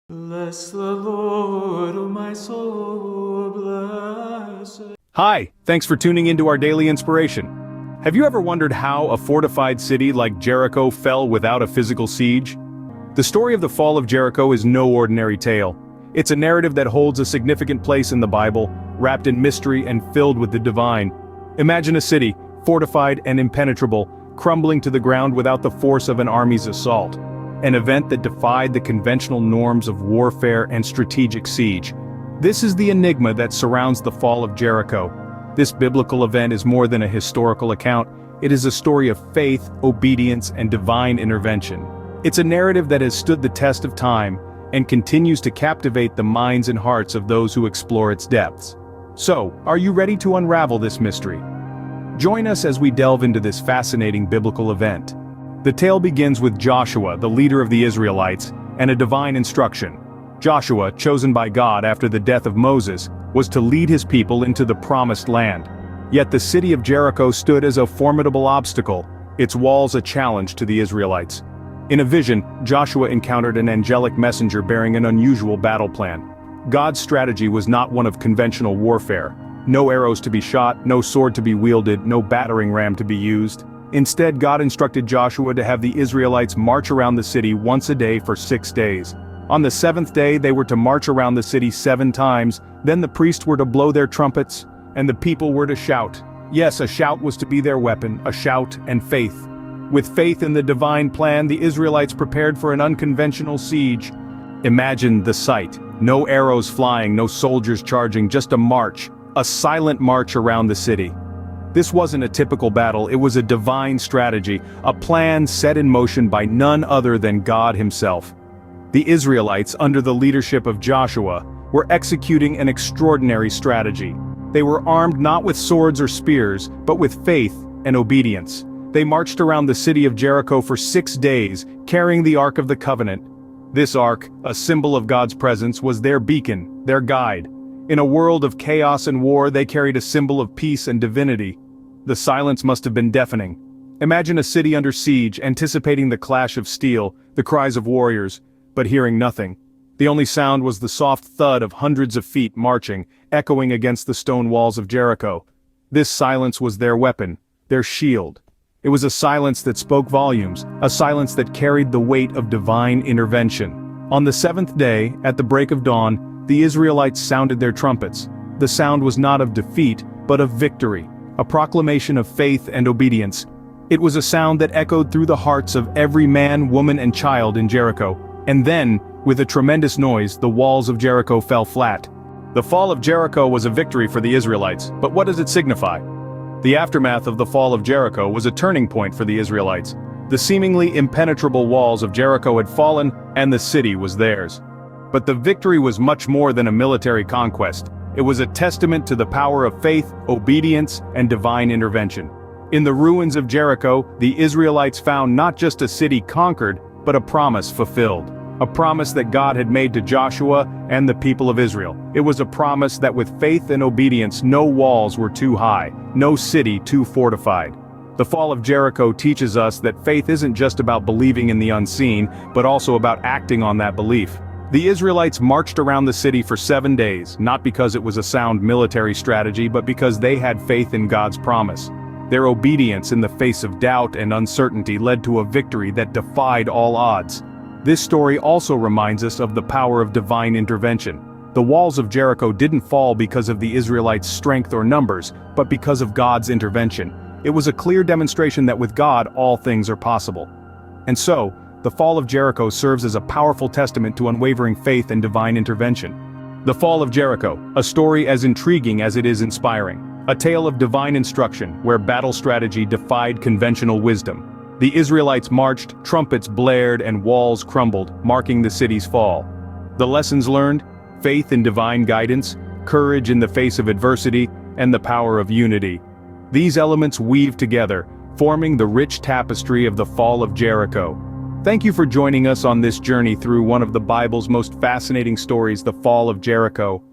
Bless the Lord, O my soul, bless it. Hi, thanks for tuning into our daily inspiration. Have you ever wondered how a fortified city like Jericho fell without a physical siege? The story of the fall of Jericho is no ordinary tale. It's a narrative that holds a significant place in the Bible, wrapped in mystery and filled with the divine. Imagine a city, fortified and impenetrable, crumbling to the ground without the force of an army's assault. An event that defied the conventional norms of warfare and strategic siege. This is the enigma that surrounds the fall of Jericho. This biblical event is more than a historical account. It is a story of faith, obedience, and divine intervention. It's a narrative that has stood the test of time and continues to captivate the minds and hearts of those who explore its depths. So, are you ready to unravel this mystery? Join us as we delve into this fascinating biblical event. The tale begins with Joshua, the leader of the Israelites, and a divine instruction. Joshua, chosen by God after the death of Moses, was to lead his people into the promised land. Yet the city of Jericho stood as a formidable obstacle, its walls a challenge to the Israelites. In a vision, Joshua encountered an angelic messenger bearing an unusual battle plan. God's strategy was not one of conventional warfare. No arrows to be shot, no sword to be wielded, no battering ram to be used. Instead, God instructed Joshua to have the Israelites march around the city once a day for 6 days. On the 7th day, they were to march around the city 7 times, then the priests were to blow their trumpets, and the people were to shout. Yes, a shout was to be their weapon, a shout and faith. With faith in the divine plan, the Israelites prepared for an unconventional siege. Imagine the sight. No arrows flying, no soldiers charging, just a march, a silent march around the city. This wasn't a typical battle, it was a divine strategy, a plan set in motion by none other than God himself. The Israelites, under the leadership of Joshua, were executing an extraordinary strategy. They were armed not with swords or spears, but with faith and obedience. They marched around the city of Jericho for 6 days, carrying the Ark of the Covenant. This Ark, a symbol of God's presence, was their beacon, their guide. In a world of chaos and war, they carried a symbol of peace and divinity. The silence must have been deafening. Imagine a city under siege, anticipating the clash of steel, the cries of warriors, but hearing nothing. The only sound was the soft thud of hundreds of feet marching, echoing against the stone walls of Jericho. This silence was their weapon, their shield. It was a silence that spoke volumes, a silence that carried the weight of divine intervention. On the 7th day, at the break of dawn, the Israelites sounded their trumpets. The sound was not of defeat, but of victory, a proclamation of faith and obedience. It was a sound that echoed through the hearts of every man, woman, and child in Jericho. And then, with a tremendous noise, the walls of Jericho fell flat. The fall of Jericho was a victory for the Israelites, but what does it signify? The aftermath of the fall of Jericho was a turning point for the Israelites. The seemingly impenetrable walls of Jericho had fallen, and the city was theirs. But the victory was much more than a military conquest. It was a testament to the power of faith, obedience, and divine intervention. In the ruins of Jericho, the Israelites found not just a city conquered, but a promise fulfilled. A promise that God had made to Joshua and the people of Israel. It was a promise that with faith and obedience, no walls were too high, no city too fortified. The fall of Jericho teaches us that faith isn't just about believing in the unseen, but also about acting on that belief. The Israelites marched around the city for 7 days, not because it was a sound military strategy, but because they had faith in God's promise. Their obedience in the face of doubt and uncertainty led to a victory that defied all odds. This story also reminds us of the power of divine intervention. The walls of Jericho didn't fall because of the Israelites' strength or numbers, but because of God's intervention. It was a clear demonstration that with God, all things are possible. And so, the fall of Jericho serves as a powerful testament to unwavering faith and divine intervention. The fall of Jericho, a story as intriguing as it is inspiring. A tale of divine instruction, where battle strategy defied conventional wisdom. The Israelites marched, trumpets blared, and walls crumbled, marking the city's fall. The lessons learned: faith in divine guidance, courage in the face of adversity, and the power of unity. These elements weave together, forming the rich tapestry of the fall of Jericho. Thank you for joining us on this journey through one of the Bible's most fascinating stories, the fall of Jericho.